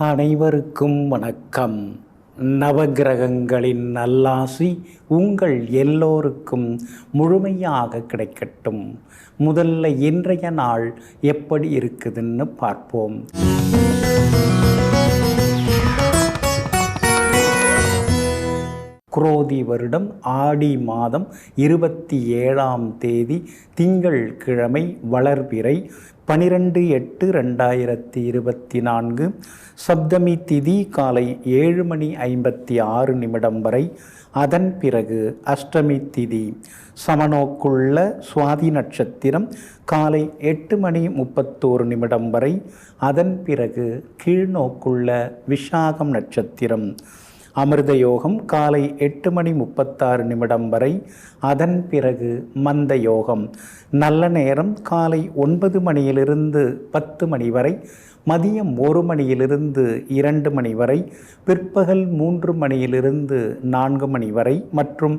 அனைவருக்கும் வணக்கம். நவகிரகங்களின் நல்லாசி உங்கள் எல்லோருக்கும் முழுமையாக கிடைக்கட்டும். முதல்ல இன்றைய நாள் எப்படி இருக்குதுன்னு பார்ப்போம். குரோதி வருடம் ஆடி மாதம் 27ஆம் தேதி திங்கள் கிழமை வளர்பிறை 12/8/2024 சப்தமி திதி காலை 7:56 வரை. அதன் பிறகு அஷ்டமி திதி சமநோக்குள்ள சுவாதி நட்சத்திரம் காலை 8:31 வரை. அதன் பிறகு கீழ்நோக்குள்ள விஷாகம் நட்சத்திரம் அமிர்த யோகம் காலை 8:36 வரை. அதன் பிறகு மந்த யோகம் நல்ல நேரம் காலை 9 மணியிலிருந்து 10 மணி வரை, மதியம் 1 மணியிலிருந்து 2 மணி வரை, பிற்பகல் 3 மணியிலிருந்து 4 மணி வரை மற்றும்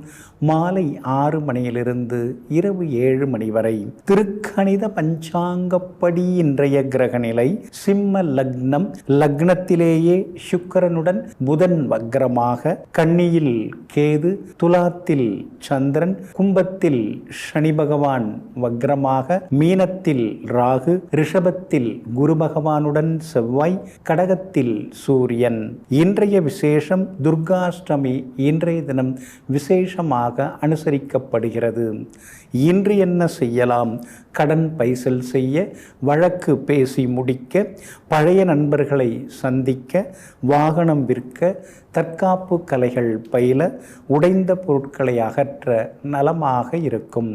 மாலை 6 மணியிலிருந்து இரவு 7 மணி வரை. திருக்கணித பஞ்சாங்கப்படி இன்றைய கிரகநிலை சிம்ம லக்னம். லக்னத்திலேயே சுக்கிரனுடன் புதன் வக்ரமாக, கன்னியில் கேது, துலாத்தில் சந்திரன், கும்பத்தில் சனி பகவான் வக்ரமாக, மீனத்தில் ராகு, ரிஷபத்தில் குரு பகவானுடன் செவ்வாய், கடகத்தில் சூரியன். இன்றைய விசேஷம் துர்காஷ்டமி. இன்றைய தினம் விசேஷமாக அனுசரிக்கப்படுகிறது. இன்று என்ன செய்யலாம்? கடன் பைசல் செய்ய, வழக்கு பேசி முடிக்க, பழைய நண்பர்களை சந்திக்க, வாகனம் விற்க, தற்காப்பு கலைகள் பயில, உடைந்த பொருட்களை அகற்ற நலமாக இருக்கும்.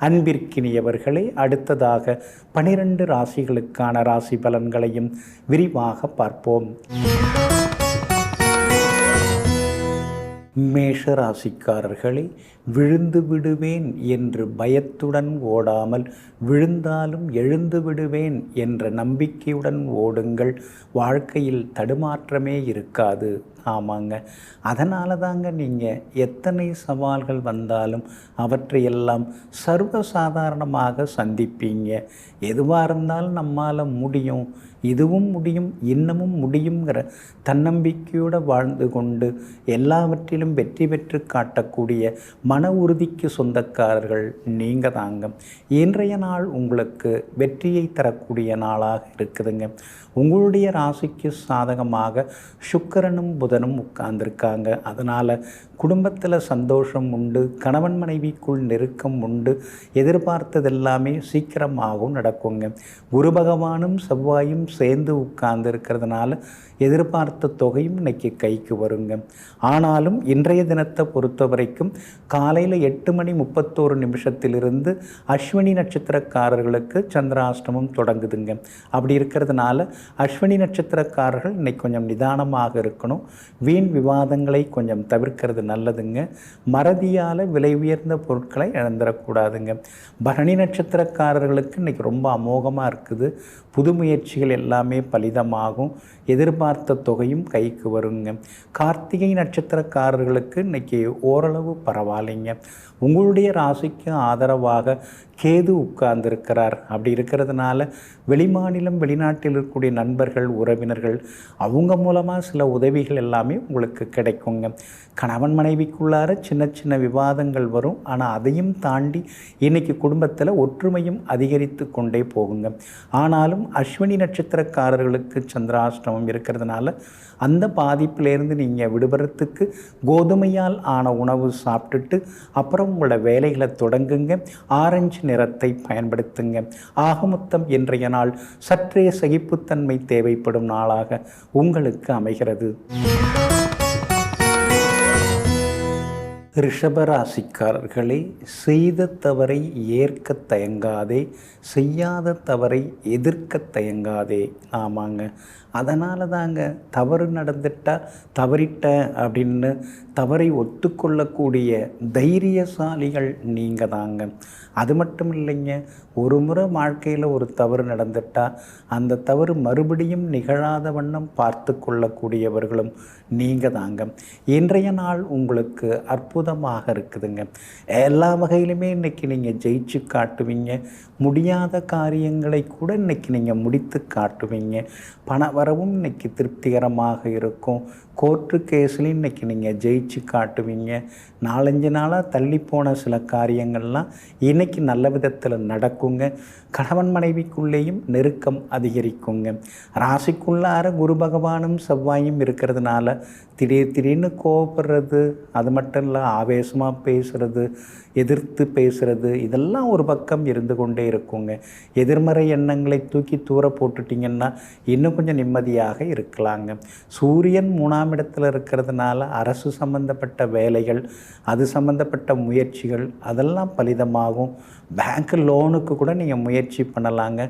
அன்பிற்கினியவர்களே, அடுத்ததாக 12 ராசிகளுக்கான ராசி பலன்களையும் விரிவாக பார்ப்போம். மேஷ ராசிக்காரர்களே, விழுந்து விடுவேன் என்று பயத்துடன் ஓடாமல் விழுந்தாலும் எழுந்து விடுவேன் என்ற நம்பிக்கையுடன் ஓடுங்கள். வாழ்க்கையில் தடுமாற்றமே இருக்காது. ஆமாங்க, அதனால தாங்க நீங்கள் எத்தனை சவால்கள் வந்தாலும் அவற்றையெல்லாம் சர்வசாதாரணமாக சந்திப்பீங்க. எதுவாக இருந்தாலும் நம்மால் முடியும், இதுவும் முடியும், இன்னமும் முடியுங்கிற தன்னம்பிக்கையோடு வாழ்ந்து கொண்டு எல்லாவற்றிலும் வெற்றி பெற்று காட்டக்கூடிய மன உறுதிக்கு சொந்தக்காரர்கள் நீங்கள் தாங்க. இன்றைய நாள் உங்களுக்கு வெற்றியை தரக்கூடிய நாளாக இருக்குதுங்க. உங்களுடைய ராசிக்கு சாதகமாக சுக்கிரனும் புதனும் உட்கார்ந்துருக்காங்க. அதனால் குடும்பத்தில் சந்தோஷம் உண்டு, கணவன் மனைவிக்குள் நெருக்கம் உண்டு, எதிர்பார்த்ததெல்லாமே சீக்கிரமாகவும் நடக்குங்க. குரு பகவானும் செவ்வாயும் சேர்ந்து உட்கார்ந்து இருக்கிறதுனால எதிர்பார்த்த தொகையும் இன்னைக்கு கைக்கு வருங்க. ஆனாலும் இன்றைய தினத்தை பொறுத்த வரைக்கும் காலையில் 8:31 அஸ்வினி நட்சத்திரக்காரர்களுக்கு சந்திராஷ்டமம் தொடங்குதுங்க. அப்படி இருக்கிறதுனால அஸ்வினி நட்சத்திரக்காரர்கள் இன்னைக்கு கொஞ்சம் நிதானமாக இருக்கணும். வீண் விவாதங்களை கொஞ்சம் தவிர்க்கிறது நல்லதுங்க. மறதியால் விலை உயர்ந்த பொருட்களை இழந்துடக்கூடாதுங்க. பரணி நட்சத்திரக்காரர்களுக்கு இன்னைக்கு ரொம்ப அமோகமாக இருக்குது. புது முயற்சிகள் எல்லாமே பலிதமாகும், எதிர்பார்த்த தொகையும் கைக்கு வருங்க. கார்த்திகை நட்சத்திரக்காரர்களுக்கு இன்னைக்கு ஓரளவு பரவாயில்லைங்க. உங்களுடைய ராசிக்கு ஆதரவாக கேது உட்கார்ந்துருக்கிறார். அப்படி இருக்கிறதுனால வெளிமாநிலம் வெளிநாட்டில் இருக்கக்கூடிய நண்பர்கள், உறவினர்கள் அவங்க மூலமாக சில உதவிகள் எல்லாமே உங்களுக்கு கிடைக்குங்க. கணவன் மனைவிக்குள்ளார சின்ன சின்ன விவாதங்கள் வரும், ஆனால் அதையும் தாண்டி இன்றைக்கி குடும்பத்தில் ஒற்றுமையும் அதிகரித்து கொண்டே போகுங்க. ஆனாலும் அஸ்வினி நட்சத்திரக்காரர்களுக்கு சந்திராஷ்டமம் இருக்கிறதுனால அந்த பாதிப்பிலேருந்து நீங்கள் விடுபடுறதுக்கு கோதுமையால் ஆன உணவு சாப்பிட்டுட்டு அப்புறம் உங்களோட வேலைகளை தொடங்குங்க. ஆரஞ்சு நிறத்தை பயன்படுத்துங்க. ஆகமொத்தம் இன்றைய நாள் சற்றே சகிப்புத்தன்மை தேவைப்படும் நாளாக உங்களுக்கு அமைகிறது. ரிஷபராசிக்காரர்களே, செய்த தவறை ஏற்க தயங்காதே, செய்யாத தவறை எதிர்க்க தயங்காதே. ஆமாங்க, அதனால தாங்க தவறு நடந்துட்டா தவறிட்ட அப்படின்னு தவறை ஒத்துக்கொள்ளக்கூடிய தைரியசாலிகள் நீங்கள் தாங்க. அது மட்டும் இல்லைங்க, ஒரு முறை வாழ்க்கையில் ஒரு தவறு நடந்துட்டால் அந்த தவறு மறுபடியும் நிகழாத வண்ணம் பார்த்து கொள்ளக்கூடியவர்களும் நீங்கள் தாங்க. இன்றைய நாள் உங்களுக்கு அற்புதமாக இருக்குதுங்க. எல்லா வகையிலுமே இன்றைக்கி நீங்கள் ஜெயிச்சு காட்டுவீங்க. முடியாத காரியங்களை கூட இன்றைக்கி நீங்கள் முடித்து காட்டுவீங்க. பண வரவும் இன்றைக்கி திருப்திகரமாக இருக்கும். கோர்ட்டு கேஸ்லையும் இன்றைக்கி நீங்கள் ஜெயிச்சு காட்டுவீங்க. 4-5 நாளாக தள்ளிப்போன சில காரியங்கள்லாம் இன்றைக்கி நல்ல விதத்தில் நடக்குங்க. கணவன் மனைவிக்குள்ளேயும் நெருக்கம் அதிகரிக்குங்க. ராசிக்குள்ளார குரு பகவானும் செவ்வாயும் இருக்கிறதுனால திடீர்னு கோவப்படுறது, அது மட்டும் இல்லை ஆவேசமாக பேசுகிறது, எதிர்த்து பேசுகிறது, இதெல்லாம் ஒரு பக்கம் இருந்து கொண்டே இருக்குங்க. எதிர்மறை எண்ணங்களை தூக்கி தூர போட்டுட்டிங்கன்னா இன்னும் கொஞ்சம் நிம்மதியாக இருக்கலாங்க. சூரியன் 3ஆம் இடத்துல இருக்கிறதுனால அரசு சம்பந்தப்பட்ட வேலைகள், அது சம்பந்தப்பட்ட முயற்சிகள் அதெல்லாம் பலிதமாகும். பேங்க் லோனுக்கு கூட நீங்கள் முயற்சி பண்ணலாங்க.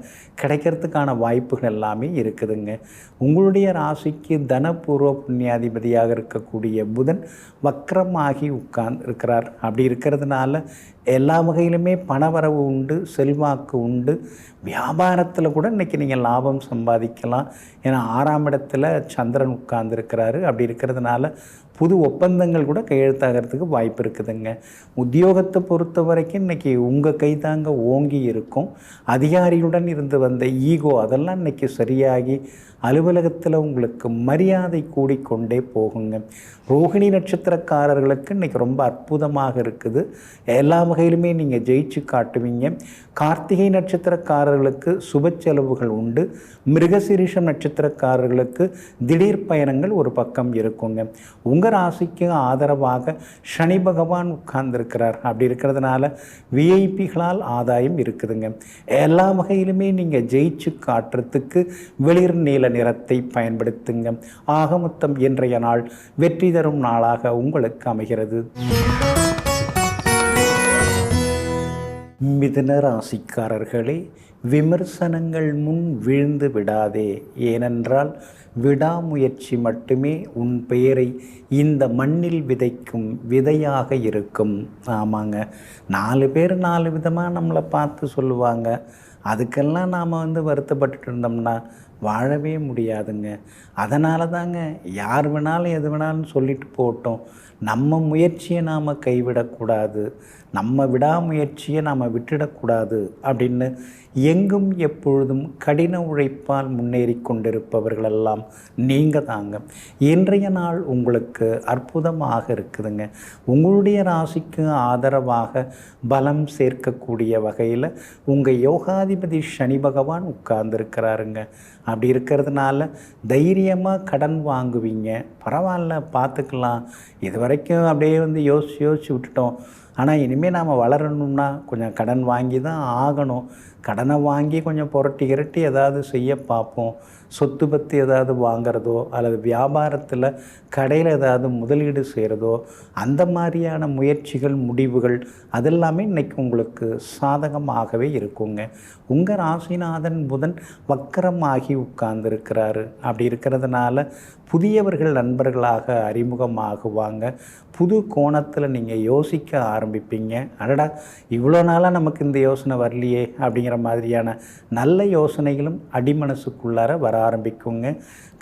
கிடைக்கிறதுக்கான வாய்ப்புகள் எல்லாமே இருக்குதுங்க. உங்களுடைய ராசிக்கு தனபூர்வ புண்ணியாதிபதியாக இருக்கக்கூடிய புதன் வக்ரமாகி இருக்கிறார். அப்படி இருக்கிறதுனால எல்லா வகையிலுமே பணவரவு உண்டு, செல்வாக்கு உண்டு. வியாபாரத்தில் கூட இன்றைக்கி நீங்கள் லாபம் சம்பாதிக்கலாம். ஏன்னா 6ஆம் இடத்துல சந்திரன் உட்கார்ந்துருக்கிறாரு. அப்படி இருக்கிறதுனால புது ஒப்பந்தங்கள் கூட கையெழுத்தாகிறதுக்கு வாய்ப்பு இருக்குதுங்க. உத்தியோகத்தை பொறுத்த வரைக்கும் இன்றைக்கி உங்கள் கைதாங்க ஓங்கி இருக்கும். அதிகாரியுடன் இருந்து வந்த ஈகோ அதெல்லாம் இன்றைக்கி சரியாகி அலுவலகத்தில் உங்களுக்கு மரியாதை கூடிக்கொண்டே போகுங்க. ரோகிணி நட்சத்திரக்காரர்களுக்கு இன்றைக்கி ரொம்ப அற்புதமாக இருக்குது. எல்லா வகையிலுமே நீங்கள் ஜெயிச்சு காட்டுவீங்க. கார்த்திகை நட்சத்திரக்காரர்களுக்கு சுப செலவுகள் உண்டு. மிருகசீரிஷம் நட்சத்திரக்காரர்களுக்கு திடீர் பயணங்கள் ஒரு பக்கம் இருக்குங்க. உங்கள் ராசிக்கு ஆதரவாக சனி பகவான் உட்கார்ந்துருக்கிறார். அப்படி இருக்கிறதுனால விஐபிகளால் ஆதாயம் இருக்குதுங்க. எல்லா வகையிலுமே நீங்கள் ஜெயிச்சு காட்டுறதுக்கு வெளிர் நீல நிறத்தை பயன்படுத்துங்க. ஆக மொத்தம் இன்றைய நாள் வெற்றி தரும் நாளாக உங்களுக்கு அமைகிறது. மிதுன ராசிக்காரர்களே, விமர்சனங்கள் முன் வீழ்ந்து விடாதே. ஏனென்றால் விடாமுயற்சி மட்டுமே உன் பெயரை இந்த மண்ணில் விதைக்கும் விதையாக இருக்கும். ஆமாங்க, 4 பேர் 4 விதமாக நம்மளை பார்த்து சொல்லுவாங்க. அதுக்கெல்லாம் நாம் வருத்தப்பட்டுட்டு இருந்தோம்னா வாழவே முடியாதுங்க. அதனால தாங்க யார் வேணாலும் எது வேணாலும் சொல்லிட்டு போட்டோம், நம்ம முயற்சியை நாம் கைவிடக்கூடாது, நம்ம விடாமுயற்சியை நாம் விட்டுடக்கூடாது அப்படின்னு எங்கும் எப்பொழுதும் கடின உழைப்பால் முன்னேறி கொண்டிருப்பவர்களெல்லாம் நீங்கள் தாங்க. இன்றைய நாள் உங்களுக்கு அற்புதமாக இருக்குதுங்க. உங்களுடைய ராசிக்கு ஆதரவாக பலம் சேர்க்கக்கூடிய வகையில் உங்கள் யோகாதிபதி சனி பகவான் உட்கார்ந்துருக்கிறாருங்க. அப்படி இருக்கிறதுனால தைரியமாக கடன் வாங்குவீங்க. பரவாயில்ல, பார்த்துக்கலாம், இது வரைக்கும் அப்படியே யோசித்து விட்டுட்டோம், ஆனால் இனிமேல் நாம் வளரணும்னா கொஞ்சம் கடன் வாங்கி தான் ஆகணும். கடனை வாங்கி கொஞ்சம் புரட்டி கிரட்டி ஏதாவது செய்ய பார்ப்போம். சொத்து பற்றி ஏதாவது வாங்கிறதோ அல்லது வியாபாரத்தில் கடையில் ஏதாவது முதலீடு செய்கிறதோ, அந்த மாதிரியான முயற்சிகள், முடிவுகள் அதெல்லாமே இன்றைக்கி உங்களுக்கு சாதகமாகவே இருக்குங்க. உங்கள் ராசிநாதன் புதன் வக்கரமாகி உட்கார்ந்துருக்கிறாரு. அப்படி இருக்கிறதுனால புதியவர்கள் நண்பர்களாக அறிமுகமாகுவாங்க. புது கோணத்தில் நீங்கள் யோசிக்க ஆரம்பிப்பீங்க. அடடா, இவ்வளோ நாளாக நமக்கு இந்த யோசனை வரலையே அப்படிங்கிற மாதிரியான நல்ல யோசனைகளும் அடிமனசுக்குள்ளார வர ஆரம்பிக்குங்க.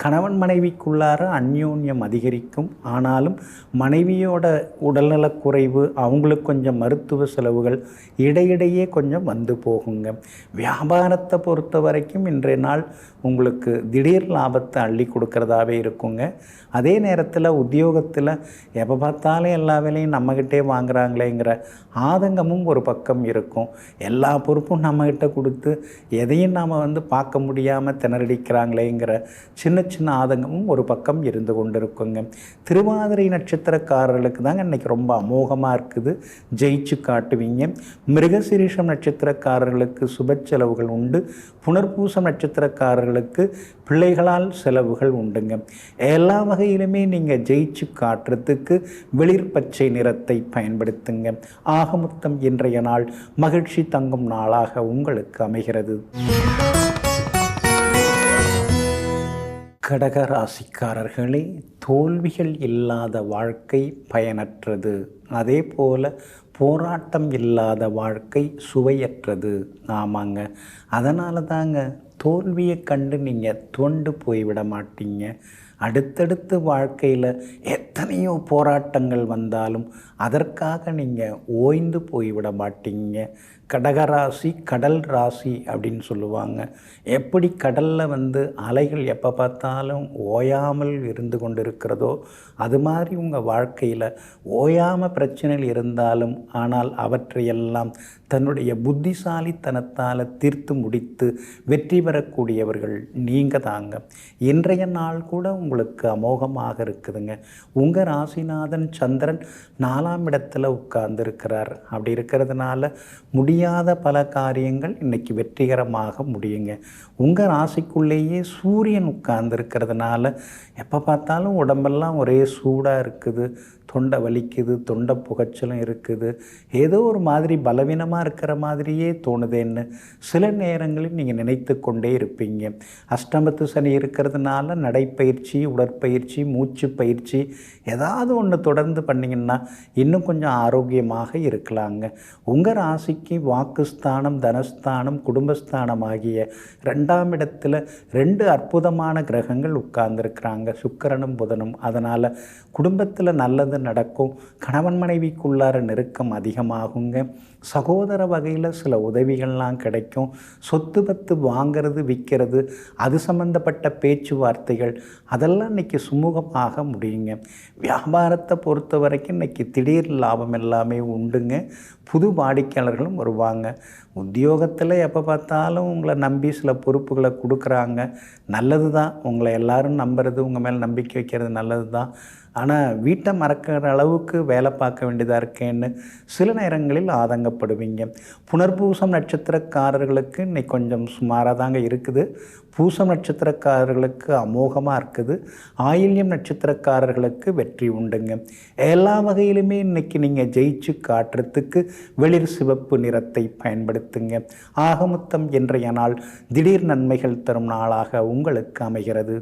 கணவன் மனைவிக்குள்ளார அந்யோன்யம் அதிகரிக்கும். ஆனாலும் மனைவியோட உடல்நலக்குறைவு, அவங்களுக்கு கொஞ்சம் மருத்துவ செலவுகள் இடையிடையே கொஞ்சம் வந்து போகுங்க. வியாபாரத்தை பொறுத்த வரைக்கும் இன்றைய நாள் உங்களுக்கு திடீர் லாபத்தை அள்ளி கொடுக்கறதாவே இருக்குங்க. அதே நேரத்தில் உத்தியோகத்தில் எப்போ பார்த்தாலும் எல்லா வேலையும் நம்மக்கிட்டே வாங்குகிறாங்களேங்கிற ஆதங்கமும் ஒரு பக்கம் இருக்கும். எல்லா பொறுப்பும் நம்மக்கிட்ட கொடுத்து எதையும் நாம் பார்க்க முடியாமல் திணறடிக்கிறாங்களேங்கிற சின்ன சின்ன ஆதங்கமும் ஒரு பக்கம் இருந்து கொண்டு இருக்குங்க. திருவாதிரை நட்சத்திரக்காரர்களுக்கு தாங்க இன்றைக்கி ரொம்ப அமோகமாக இருக்குது. ஜெயிச்சு காட்டுவீங்க. மிருகசீரிஷம் நட்சத்திரக்காரர்களுக்கு சுப செலவுகள் உண்டு. புனர்பூசம் நட்சத்திரக்காரர்களுக்கு பிள்ளைகளால் செலவுகள் உண்டுங்க. எல்லா வகையிலுமே நீங்கள் ஜெயிச்சு காட்டுறதுக்கு வெளிர் பச்சை நிறத்தை பயன்படுத்துங்க. ஆக மொத்தம் இன்றைய நாள் மகிழ்ச்சி தங்கும் நாளாக உங்களுக்கு அமைகிறது. கடக ராசிக்காரர்களே, தோல்விகள் இல்லாத வாழ்க்கை பயனற்றது. அதே போல் போராட்டம் இல்லாத வாழ்க்கை சுவையற்றது. ஆமாங்க. அதனால தாங்க தோல்வியை கண்டு நீங்கள் துவண்டு போய்விட மாட்டீங்க. அடுத்தடுத்து வாழ்க்கையில் எத்தனையோ போராட்டங்கள் வந்தாலும் அதற்காக நீங்கள் ஓய்ந்து போய்விட மாட்டீங்க. கடகராசி கடல் ராசி அப்படின்னு சொல்லுவாங்க. எப்படி கடலில் அலைகள் எப்போ பார்த்தாலும் ஓயாமல் இருந்து கொண்டு இருக்கிறதோ, அது மாதிரி உங்கள் வாழ்க்கையில் ஓயாமல் பிரச்சனைகள் இருந்தாலும் ஆனால் அவற்றையெல்லாம் தன்னுடைய புத்திசாலித்தனத்தால் தீர்த்து முடித்து வெற்றி பெறக்கூடியவர்கள் நீங்கள் தாங்க. இன்றைய நாள் கூட உங்களுக்கு அமோகமாக இருக்குதுங்க. உங்கள் ராசிநாதன் சந்திரன் 4ஆம் இடத்துல உட்கார்ந்துருக்கிறார். அப்படி இருக்கிறதுனால முடியாத பல காரியங்கள் இன்றைக்கி வெற்றிகரமாக முடியுங்க. உங்கள் ராசிக்குள்ளேயே சூரியன் உட்கார்ந்துருக்கிறதுனால எப்போ பார்த்தாலும் உடம்பெல்லாம் ஒரே சூடாக இருக்குது, தொண்டை வலிக்குது, தொண்டை புகைச்சலும் இருக்குது, ஏதோ ஒரு மாதிரி பலவீனமாக இருக்கிற மாதிரியே தோணுதேன்னு சில நேரங்களில் நீங்கள் நினைத்து கொண்டே இருப்பீங்க. அஷ்டமத்து சனி இருக்கிறதுனால நடைப்பயிற்சி, உடற்பயிற்சி, மூச்சு பயிற்சி ஏதாவது ஒன்று தொடர்ந்து பண்ணிங்கன்னா இன்னும் கொஞ்சம் ஆரோக்கியமாக இருக்கலாங்க. உங்கள் ராசிக்கு வாக்குஸ்தானம், தனஸ்தானம், குடும்பஸ்தானம் ஆகிய 2ஆம் இடத்துல 2 அற்புதமான கிரகங்கள் உட்கார்ந்துருக்கிறாங்க, சுக்கிரனும் புதனும். அதனால் குடும்பத்தில் நல்லது நடக்கும். கணவன் மனைவிக்குள்ளார நெருக்கம் அதிகமாகுங்க. சகோதர வகையில் சில உதவிகள்லாம் கிடைக்கும். சொத்து பத்து வாங்கிறது, விற்கிறது, அது சம்பந்தப்பட்ட பேச்சுவார்த்தைகள் அதெல்லாம் இன்றைக்கி சுமூகமாக முடியுங்க. வியாபாரத்தை பொறுத்த வரைக்கும் இன்றைக்கி திடீர் லாபம் எல்லாமே உண்டுங்க. புது வாடிக்கையாளர்களும் வருவாங்க. உத்தியோகத்தில் எப்போ பார்த்தாலும் உங்களை நம்பி சில பொறுப்புகளை கொடுக்குறாங்க. நல்லது தான், உங்களை எல்லோரும் நம்புறது, உங்கள் மேலே நம்பிக்கை வைக்கிறது நல்லது தான். ஆனால் வீட்டை மறக்கிற அளவுக்கு வேலை பார்க்க வேண்டியதாக இருக்கேன்னு சில நேரங்களில் ஆதங்கப்படுவீங்க. புனர்பூசம் நட்சத்திரக்காரர்களுக்கு இன்னைக்கு கொஞ்சம் சுமாராக தாங்க இருக்குது. பூசம் நட்சத்திரக்காரர்களுக்கு அமோகமாக இருக்குது. ஆயில்யம் நட்சத்திரக்காரர்களுக்கு வெற்றி உண்டுங்க. எல்லா வகையிலுமே இன்றைக்கி நீங்கள் ஜெயிச்சு காட்டுறதுக்கு வெளிர் சிவப்பு நிறத்தை பயன்படுத்துங்க. ஆகமொத்தம் இன்றைய நாள் திடீர் நன்மைகள் தரும் நாளாக உங்களுக்கு அமைகிறது.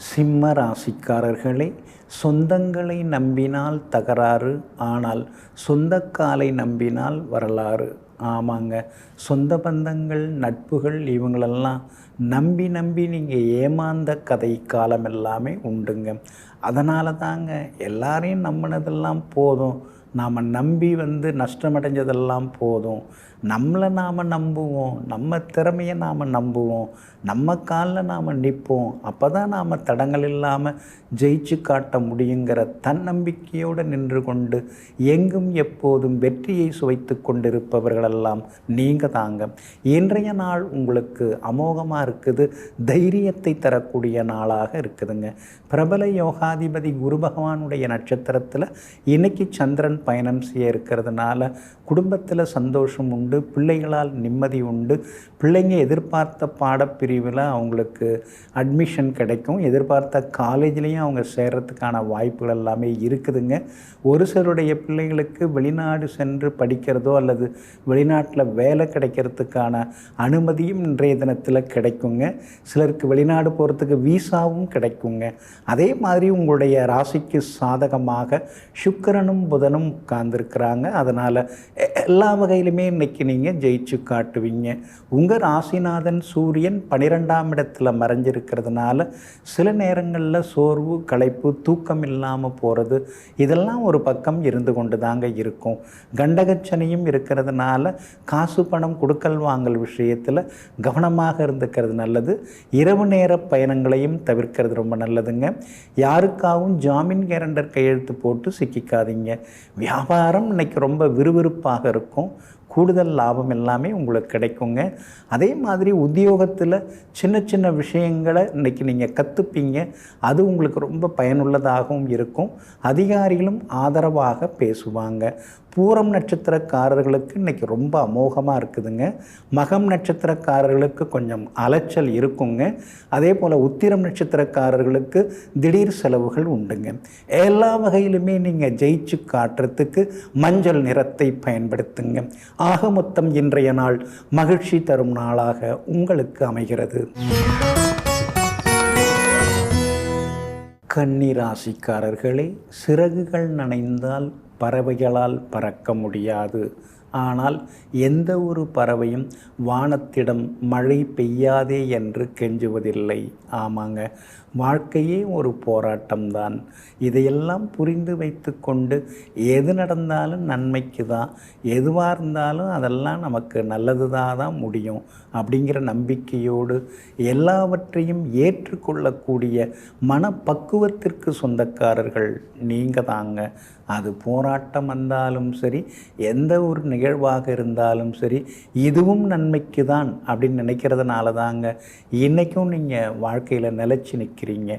சிம்ம ராசிக்காரர்களே, சொந்தங்களை நம்பினால் தகராறு, ஆனால் சொந்தக்காலை நம்பினால் வரலாறு. ஆமாங்க. சொந்த பந்தங்கள், நட்புகள் இவங்களெல்லாம் நம்பி நம்பி நீங்கள் ஏமாந்த கதை காலம் எல்லாமே உண்டுங்க. அதனால தாங்க எல்லாரையும் நம்பினதெல்லாம் போதும், நாம் நம்பி நஷ்டமடைஞ்சதெல்லாம் போதும், நம்மளை நாம் நம்புவோம், நம்ம திறமையை நாம் நம்புவோம், நம்ம காலில் நாம் நிற்போம், அப்போ தான் நாம் தடங்கள் இல்லாமல் ஜெயிச்சு காட்ட முடியுங்கிற தன்னம்பிக்கையோடு நின்று கொண்டு எங்கும் எப்போதும் வெற்றியை சுவைத்து கொண்டிருப்பவர்களெல்லாம் நீங்கள் தாங்க. இன்றைய நாள் உங்களுக்கு அமோகமாக இருக்குது. தைரியத்தை தரக்கூடிய நாளாக இருக்குதுங்க. பிரபல யோகாதிபதி குரு பகவானுடைய நட்சத்திரத்தில் இன்னைக்கு சந்திரன் பயணம் செய்ய இருக்கிறதுனால குடும்பத்தில் சந்தோஷம் உண்டு, பிள்ளைகளால் நிம்மதி உண்டு. பிள்ளைங்க எதிர்பார்த்த பாடப்பிரிவில் அவங்களுக்கு அட்மிஷன் கிடைக்கும். எதிர்பார்த்த காலேஜ்லேயும் அவங்க சேர்கிறதுக்கான வாய்ப்புகள் எல்லாமே இருக்குதுங்க. ஒரு சிலருடைய பிள்ளைகளுக்கு வெளிநாடு சென்று படிக்கிறதோ அல்லது வெளிநாட்டில் வேலை கிடைக்கிறதுக்கான அனுமதியும் இன்றைய தினத்தில் கிடைக்குங்க. சிலருக்கு வெளிநாடு போகிறதுக்கு வீசாவும் கிடைக்குங்க. அதே மாதிரி உங்களுடைய ராசிக்கு சாதகமாக சுக்கிரனும் புதனும் உட்கார்ந்துருக்கிறாங்க. அதனால் எல்லா வகையிலுமே இன்றைக்கி நீங்கள் ஜெயிச்சு காட்டுவீங்க. உங்கள் ராசிநாதன் சூரியன் 12ஆம் இடத்துல மறைஞ்சிருக்கிறதுனால சில நேரங்களில் சோர்வு, களைப்பு, தூக்கம் இல்லாமல் போகிறது இதெல்லாம் ஒரு பக்கம் இருந்து கொண்டு தாங்க இருக்கும். கண்டகச்சனியும் இருக்கிறதுனால காசு பணம் கொடுக்கல் வாங்கல் விஷயத்தில் கவனமாக இருந்துக்கிறது நல்லது. இரவு நேர பயணங்களையும் தவிர்க்கிறது ரொம்ப நல்லதுங்க. யாருக்காகவும் ஜாமீன் கேரண்டர் கையெழுத்து போட்டு சிக்கிக்காதீங்க. வியாபாரம் இன்னைக்கு ரொம்ப விறுவிறுப்பாக இருக்கும். கூடுதல் லாபம் எல்லாமே உங்களுக்கு கிடைக்குங்க. அதே மாதிரி உத்தியோகத்தில் சின்ன சின்ன விஷயங்களை இன்றைக்கி நீங்கள் கற்றுப்பீங்க. அது உங்களுக்கு ரொம்ப பயனுள்ளதாகவும் இருக்கும். அதிகாரிகளும் ஆதரவாக பேசுவாங்க. பூரம் நட்சத்திரக்காரர்களுக்கு இன்றைக்கி ரொம்ப அமோகமாக இருக்குதுங்க. மகம் நட்சத்திரக்காரர்களுக்கு கொஞ்சம் அலைச்சல் இருக்குங்க. அதே போல் உத்திரம் நட்சத்திரக்காரர்களுக்கு திடீர் செலவுகள் உண்டுங்க. எல்லா வகையிலுமே நீங்கள் ஜெயிச்சு காட்டுறதுக்கு மஞ்சள் நிறத்தை பயன்படுத்துங்க. ஆக மொத்தம் இன்றைய நாள் மகிழ்ச்சி தரும் நாளாக உங்களுக்கு அமைகிறது. கன்னி ராசிக்காரர்களே, சிறகுகள் நனைந்தால் பறவைகளால் பறக்க முடியாது. ஆனால் எந்த ஒரு பறவையும் வானத்திடம் மழை பெய்யாதே என்று கெஞ்சுவதில்லை. ஆமாங்க, வாழ்க்கையே ஒரு போராட்டம்தான். இதையெல்லாம் புரிந்து வைத்து கொண்டு எது நடந்தாலும் நன்மைக்கு தான், எதுவாக இருந்தாலும் அதெல்லாம் நமக்கு நல்லது தான் முடியும் அப்படிங்கிற நம்பிக்கையோடு எல்லாவற்றையும் ஏற்றுக்கொள்ளக்கூடிய மனப்பக்குவத்திற்கு சொந்தக்காரர்கள் நீங்கள் தாங்க. அது போராட்டம் வந்தாலும் சரி, எந்த ஒரு நிகழ்வாக இருந்தாலும் சரி, இதுவும் நன்மைக்கு தான் அப்படின்னு நினைக்கிறதுனால தாங்க இன்றைக்கும் நீங்கள் வாழ்க்கையில் நிலைச்சி நிற்கிறீங்க.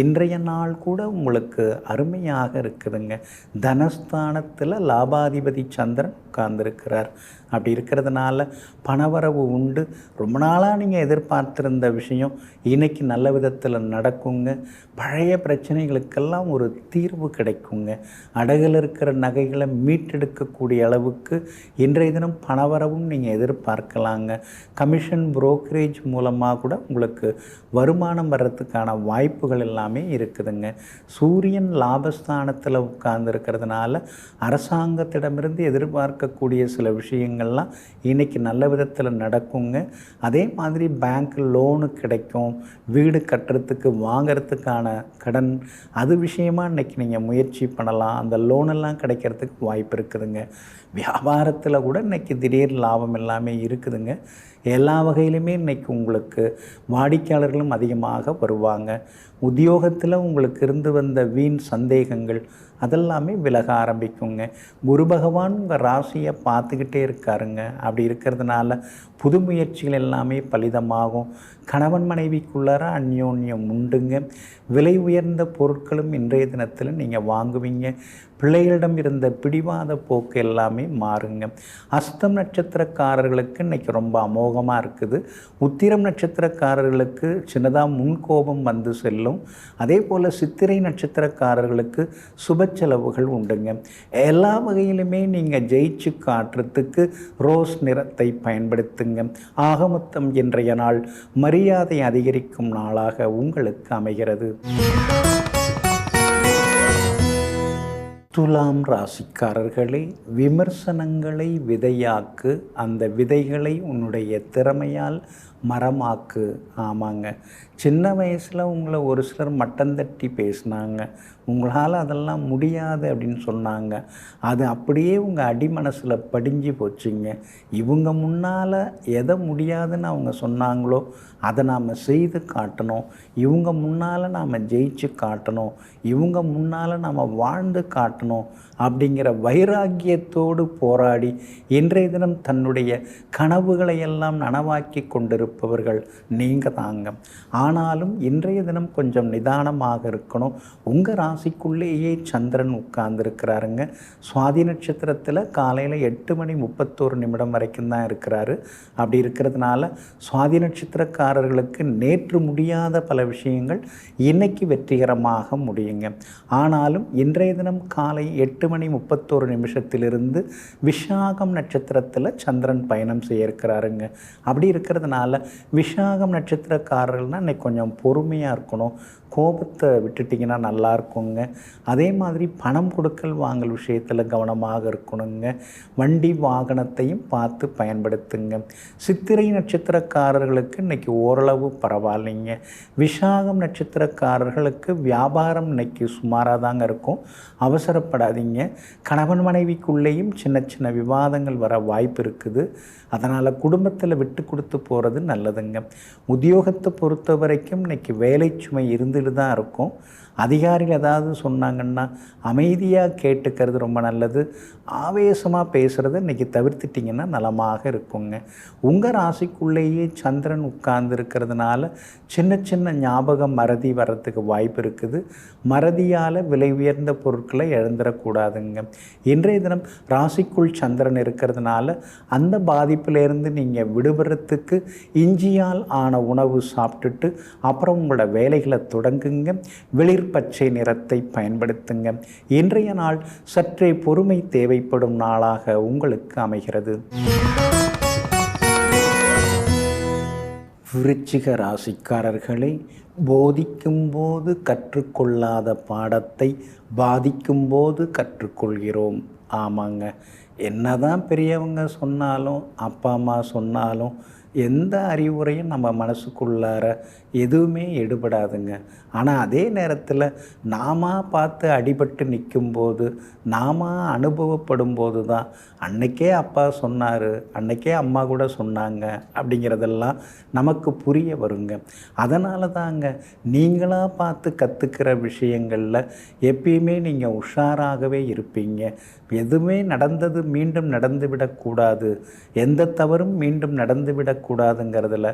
இன்றைய நாள் கூட உங்களுக்கு அருமையாக இருக்குதுங்க. தனஸ்தானத்தில் லாபாதிபதி சந்திரன் உட்கார்ந்துருக்கிறார். அப்படி இருக்கிறதுனால பணவரவு உண்டு. ரொம்ப நாளாக நீங்கள் எதிர்பார்த்திருந்த விஷயம் இன்றைக்கி நல்ல விதத்தில் நடக்குங்க. பழைய பிரச்சனைகளுக்கெல்லாம் ஒரு தீர்வு கிடைக்குங்க. அடகில் இருக்கிற நகைகளை மீட்டெடுக்கக்கூடிய அளவுக்கு இன்றைய தினம் பணவரவும் நீங்கள் எதிர்பார்க்கலாங்க. கமிஷன் புரோக்கரேஜ் மூலமாக கூட உங்களுக்கு வருமானம் வர்றதுக்கான வாய்ப்புகள் எல்லாமே இருக்குதுங்க. சூரியன் லாபஸ்தானத்தில் உட்கார்ந்துருக்கிறதுனால அரசாங்கத்திடமிருந்து எதிர்பார்க்கக்கூடிய சில விஷயங்கள்லாம் இன்றைக்கி நல்ல விதத்தில் நடக்குங்க. அதே மாதிரி பேங்க் லோனு கிடைக்கும். வீடு கட்டுறதுக்கு வாங்கிறதுக்கான கடன் அது விஷயமாக இன்றைக்கி நீங்கள் முயற்சி பண்ணலாம். அந்த லோனெல்லாம் கிடைக்கிறதுக்கு வாய்ப்பு இருக்குதுங்க. வியாபாரத்தில் கூட இன்றைக்கி திடீர் லாபம் எல்லாமே இருக்குதுங்க. எல்லா வகையிலுமே இன்றைக்கி உங்களுக்கு வாடிக்கையாளர்களும் அதிகமாக வருவாங்க. உத்தியோகத்தில் உங்களுக்கு இருந்து வந்த வீண் சந்தேகங்கள் அதெல்லாமே விலக ஆரம்பிக்குங்க. குரு பகவான் உங்கள் ராசியை பார்த்துக்கிட்டே இருக்காருங்க. அப்படி இருக்கிறதுனால புது முயற்சிகள் எல்லாமே பலிதமாகும். கணவன் மனைவிக்குள்ளார அந்யோன்யம் உண்டுங்க. விலை உயர்ந்த பொருட்களும் இன்றைய தினத்தில் நீங்கள் வாங்குவீங்க. பிள்ளைகளிடம் இருந்த பிடிவாத போக்கு எல்லாமே மாறுங்க. அஸ்தம் நட்சத்திரக்காரர்களுக்கு இன்றைக்கி ரொம்ப அமோகமாக இருக்குது. உத்திரம் நட்சத்திரக்காரர்களுக்கு சின்னதாக முன்கோபம் வந்து செல்லும். அதே போல் சித்திரை நட்சத்திரக்காரர்களுக்கு சுப செலவுகள் உண்டுங்க. எல்லா வகையிலுமே நீங்கள் ஜெயிச்சு காட்டுறதுக்கு ரோஸ் நிறத்தை பயன்படுத்துங்க. ஆக மொத்தம் இன்றைய நாள் மரியாதை அதிகரிக்கும் நாளாக உங்களுக்கு அமைகிறது. துலாம் ராசிக்காரர்களே, விமர்சனங்களை விதையாக்கு, அந்த விதைகளை உன்னுடைய திறமையால் மரமாக்கு. ஆமாங்க, சின்ன வயசில் உங்களை ஒரு சிலர் மட்டம் தட்டி பேசினாங்க. உங்களால் அதெல்லாம் முடியாது அப்படின்னு சொன்னாங்க. அது அப்படியே உங்கள் அடிமனசில் படிஞ்சு போச்சுங்க. இவங்க முன்னால் எதை முடியாதுன்னு அவங்க சொன்னாங்களோ அதை நாம் செய்து காட்டணும். இவங்க முன்னால் நாம் ஜெயிச்சு காட்டணும். இவங்க முன்னால் நாம் வாழ்ந்து காட்டணும் அப்படிங்கிற வைராக்கியத்தோடு போராடி இன்றைய தினம் தன்னுடைய கனவுகளை எல்லாம் நனவாக்கி கொண்டிருப்பவர்கள் நீங்கள் தாங்க. ஆனாலும் இன்றைய தினம் கொஞ்சம் நிதானமாக இருக்கணும். உங்கள் ராசிக்குள்ளேயே சந்திரன் உட்கார்ந்துருக்கிறாருங்க. சுவாதி நட்சத்திரத்தில் காலையில் 8:31 வரைக்கும் தான் இருக்கிறாரு. அப்படி இருக்கிறதுனால சுவாதி நட்சத்திரக்காரர்களுக்கு நேற்று முடியாத பல விஷயங்கள் இன்னைக்கு வெற்றிகரமாக முடியுங்க. ஆனாலும் இன்றைய தினம் காலை 8:31 விஷாகம் நட்சத்திரத்தில் சந்திரன் பயணம் செய்ய இருக்கிறாருங்க. அப்படி இருக்கிறதுனால விஷாகம் நட்சத்திரக்காரர்கள்னால் இன்னைக்கு கொஞ்சம் பொறுமையாக இருக்கணும். கோபத்தை விட்டுட்டிங்கன்னா நல்லா இருக்குங்க. அதே மாதிரி பணம் கொடுக்கல் வாங்கல் விஷயத்தில் கவனமாக இருக்கணுங்க. வண்டி வாகனத்தையும் பார்த்து பயன்படுத்துங்க. சித்திரை நட்சத்திரக்காரர்களுக்கு இன்றைக்கி ஓரளவு பரவாயில்லைங்க. விஷாகம் நட்சத்திரக்காரர்களுக்கு வியாபாரம் இன்றைக்கி சுமாராக தாங்க இருக்கும். அவசரப்படாதீங்க. கணவன் மனைவிக்குள்ளேயும் சின்ன சின்ன விவாதங்கள் வர வாய்ப்பு இருக்குது. அதனால் குடும்பத்தில் விட்டு கொடுத்து போகிறது நல்லதுங்க. உத்தியோகத்தை பொறுத்த வரைக்கும் இன்றைக்கி வேலை சுமை இருந்து புரிதல் தான் இருக்கும். அதிகாரிகள் ஏதாவது சொன்னாங்கன்னா அமைதியாக கேட்டுக்கிறது ரொம்ப நல்லது. ஆவேசமாக பேசுகிறத இன்றைக்கி தவிர்த்துட்டிங்கன்னா நலமாக இருக்குங்க. உங்கள் ராசிக்குள்ளேயே சந்திரன் உட்கார்ந்து இருக்கிறதுனால சின்ன சின்ன ஞாபகம் மறதி வர்றதுக்கு வாய்ப்பு இருக்குது. மறதியால் விலை உயர்ந்த பொருட்களை இழந்துடக்கூடாதுங்க. இன்றைய தினம் ராசிக்குள் சந்திரன் இருக்கிறதுனால அந்த பாதிப்பிலேருந்து நீங்கள் விடுபடுறதுக்கு இஞ்சியால் ஆன உணவு சாப்பிட்டுட்டு அப்புறம் உங்களோட வேலைகளை தொடங்குங்க. வெளிர் பச்சை நிறத்தை பயன்படுத்துங்க. இன்றைய நாள் சற்றே பொறுமை தேவைப்படும் நாளாக உங்களுக்கு அமைகிறது. விருச்சிக ராசிக்காரர்களை, போதிக்கும் போது கற்றுக்கொள்ளாத பாடத்தை பாதிக்கும் போது கற்றுக்கொள்கிறோம். ஆமாங்க, என்னதான் பெரியவங்க சொன்னாலும் அப்பா அம்மா சொன்னாலும் எந்த அறிவுரையும் நம்ம மனசுக்குள்ளார எதுவுமே எடுபடாதுங்க. ஆனால் அதே நேரத்தில் நாம பார்த்து அடிபட்டு நிற்கும்போது, நாம அனுபவப்படும் போது தான் அன்னைக்கே அப்பா சொன்னார், அன்னைக்கே அம்மா கூட சொன்னாங்க அப்படிங்கிறதெல்லாம் நமக்கு புரிய வருங்க. அதனால தாங்க நீங்களாக பார்த்து கற்றுக்கிற விஷயங்களில் எப்பயுமே நீங்கள் உஷாராகவே இருப்பீங்க. எதுவுமே நடந்தது மீண்டும் நடந்துவிடக்கூடாது, எந்த தவறும் மீண்டும் நடந்துவிடக்கூடாதுங்கிறதுல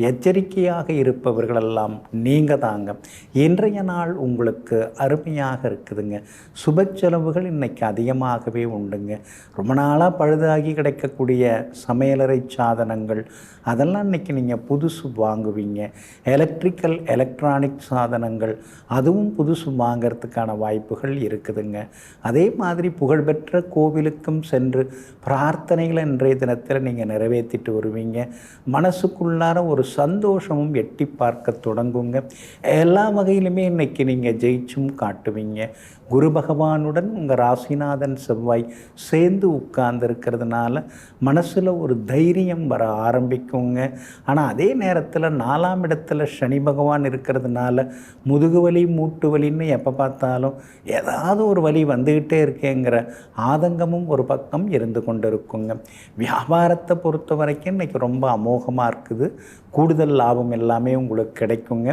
எச்சரிக்கையாக இருப்பவர்களெல்லாம் நீங்கள் தாங்க. இன்றைய நாள் உங்களுக்கு அருமையாக இருக்குதுங்க. சுப செலவுகள் இன்றைக்கி அதிகமாகவே உண்டுங்க. ரொம்ப நாளாக பழுதாகி கிடைக்கக்கூடிய சமையலறை சாதனங்கள் அதெல்லாம் இன்றைக்கி நீங்கள் புதுசு வாங்குவீங்க. எலக்ட்ரானிக் சாதனங்கள் அதுவும் புதுசு வாங்கிறதுக்கான வாய்ப்புகள் இருக்குதுங்க. அதே மாதிரி புகழ்பெற்ற கோவிலுக்கும் சென்று பிரார்த்தனைகளை இன்றைய தினத்தில் நீங்கள் நிறைவேற்றிட்டு வருவீங்க. மனசுக்குள்ளார ஒரு சந்தோஷமும் எட்டி பார்க்க தொடங்குங்க. எல்லா வகையிலுமே இன்றைக்கி நீங்கள் ஜெயிச்சும் காட்டுவீங்க. குரு பகவானுடன் உங்கள் ராசிநாதன் செவ்வாய் சேர்ந்து உட்கார்ந்துருக்கிறதுனால மனசில் ஒரு தைரியம் வர ஆரம்பிக்குங்க. ஆனால் அதே நேரத்தில் 4ஆம் இடத்துல சனி பகவான் இருக்கிறதுனால முதுகு வலி மூட்டு வலின்னு எப்போ பார்த்தாலும் ஏதாவது ஒரு வலி வந்துக்கிட்டே இருக்கேங்கிற ஆதங்கமும் ஒரு பக்கம் இருந்து கொண்டு இருக்குங்க. வியாபாரத்தை பொறுத்த வரைக்கும் இன்றைக்கி ரொம்ப அமோகமாக இருக்குது. கூடுதல் லாபம் எல்லாமே உங்களுக்கு கிடைக்குங்க.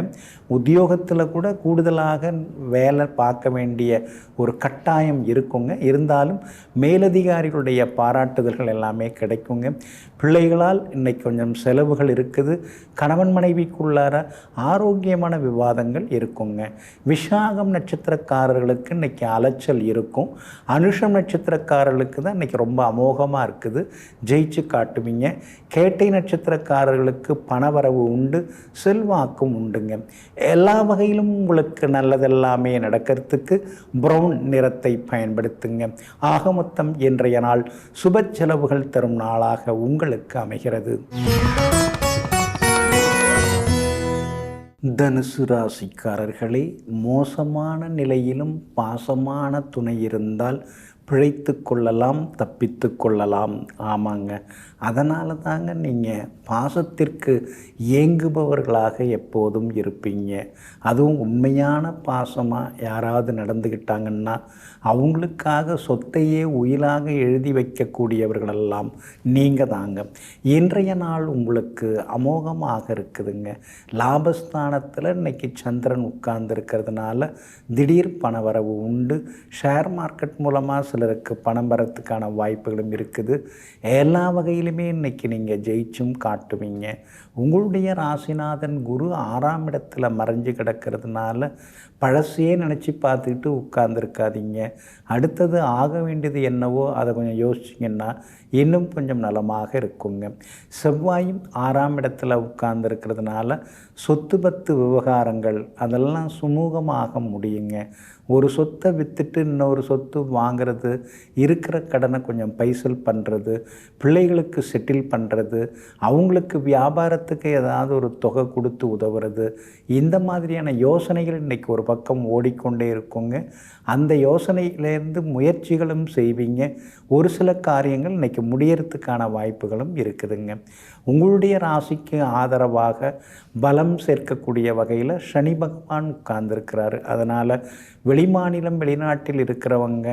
உத்தியோகத்தில் கூட கூடுதலாக வேலை பார்க்க வேண்டிய ஒரு கட்டாயம் இருக்குங்க. இருந்தாலும் மேலதிகாரிகளுடைய பாராட்டுதல்கள் எல்லாமே கிடைக்குங்க. பிள்ளைகளால் இன்றைக்கி கொஞ்சம் செலவுகள் இருக்குது. கணவன் மனைவிக்குள்ளார ஆரோக்கியமான விவாதங்கள் இருக்குங்க. விஷாகம் நட்சத்திரக்காரர்களுக்கு இன்றைக்கி அலைச்சல் இருக்கும். அனுஷம் நட்சத்திரக்காரர்களுக்கு தான் இன்றைக்கி ரொம்ப அமோகமாக இருக்குது, ஜெயிச்சு காட்டுவீங்க. கேட்டை நட்சத்திரக்காரர்களுக்கு பணவரவு உண்டு, செல்வாக்கும் உண்டுங்க. எல்லா வகையிலும் உங்களுக்கு நல்லதெல்லாமே நடக்கிறதுக்கு பிரவுன் நிறத்தை பயன்படுத்துங்க. ஆக மொத்தம் இன்றைய நாள் சுப செலவுகள் தரும் நாளாக உங்களுக்கு அமைகிறது. தனுசு ராசிக்காரர்களே, மோசமான நிலையிலும் பாசமான துணை இருந்தால் பிழைத்து கொள்ளலாம், தப்பித்து கொள்ளலாம். ஆமாங்க, அதனால தாங்க நீங்கள் பாசத்திற்கு ஏங்குபவர்களாக எப்போதும் இருப்பீங்க. அதுவும் உண்மையான பாசமாக யாராவது நடந்துக்கிட்டாங்கன்னா அவங்களுக்காக சொத்தையே உயிலாக எழுதி வைக்கக்கூடியவர்களெல்லாம் நீங்கள் தாங்க. இன்றைய நாள் உங்களுக்கு அமோகமாக இருக்குதுங்க. லாபஸ்தானத்தில் இன்றைக்கி சந்திரன் உட்கார்ந்துருக்கிறதுனால திடீர் பணவரவு உண்டு. ஷேர் மார்க்கெட் மூலமாக சிலருக்கு பணம் வரத்துக்கான வாய்ப்புகளும் இருக்குது. எல்லா வகையிலுமே இன்றைக்கி நீங்கள் ஜெயிச்சும் காட்டுவீங்க. உங்களுடைய ராசிநாதன் குரு 6ஆம் இடத்துல மறைஞ்சு கிடக்கிறதுனால பழசையே நினச்சி பார்த்துக்கிட்டு உட்கார்ந்துருக்காதீங்க. அடுத்தது ஆக வேண்டியது என்னவோ அதை கொஞ்சம் யோசிச்சிங்கன்னா இன்னும் கொஞ்சம் நலமாக இருக்குங்க. செவ்வாயும் 6ஆம் இடத்துல உட்கார்ந்துருக்கிறதுனால சொத்து பத்து விவகாரங்கள் அதெல்லாம் சுமூகமாக முடியுங்க. ஒரு சொத்தை விற்றுட்டு இன்னொரு சொத்து வாங்கிறது, இருக்கிற கடனை கொஞ்சம் பைசல் பண்ணுறது, பிள்ளைகளுக்கு செட்டில் பண்ணுறது, அவங்களுக்கு வியாபாரத்துக்கு ஏதாவது ஒரு தொகை கொடுத்து உதவுறது, இந்த மாதிரியான யோசனைகள் இன்றைக்கி ஒரு பக்கம் ஓடிக்கொண்டே இருக்குங்க. அந்த யோசனையிலேருந்து முயற்சிகளும் செய்வீங்க. ஒரு சில காரியங்கள் இன்றைக்கி முடியறதுக்கான வாய்ப்புகளும் இருக்குதுங்க. உங்களுடைய ராசிக்கு ஆதரவாக பலம் சேர்க்கக்கூடிய வகையில் சனி பகவான் உட்கார்ந்துருக்கிறாரு. அதனால் வெளிமாநிலம் வெளிநாட்டில் இருக்கிறவங்க,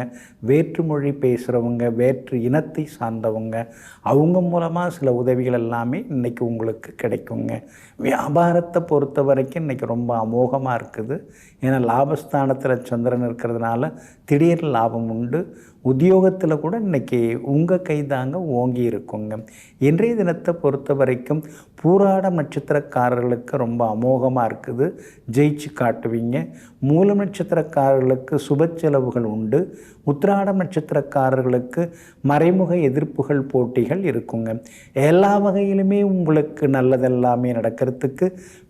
வேற்று மொழி பேசுகிறவங்க, வேற்று இனத்தை சார்ந்தவங்க, அவங்க மூலமாக சில உதவிகள் எல்லாமே இன்றைக்கி உங்களுக்கு கிடைக்குங்க. வியாபாரத்தை பொறுத்த வரைக்கும் இன்றைக்கி ரொம்ப அமோகமாக இருக்குது. ஏன்னா லாபஸ்தானத்தில் சந்திரன் இருக்கிறதுனால திடீர் லாபம் உண்டு. உத்தியோகத்தில் கூட இன்றைக்கி உங்கள் கைதாங்க ஓங்கி இருக்குங்க. இன்றைய தினத்தை பொறுத்த வரைக்கும் பூராடம் நட்சத்திரக்காரர்களுக்கு ரொம்ப அமோகமாக இருக்குது, ஜெயிச்சு காட்டுவீங்க. மூலம் நட்சத்திரக்காரர்களுக்கு சுப செலவுகள் உண்டு. உத்திராடம் நட்சத்திரக்காரர்களுக்கு மறைமுக எதிர்ப்புகள் போட்டிகள் இருக்குங்க. எல்லா வகையிலுமே உங்களுக்கு நல்லதெல்லாமே நடக்கிறதுக்கு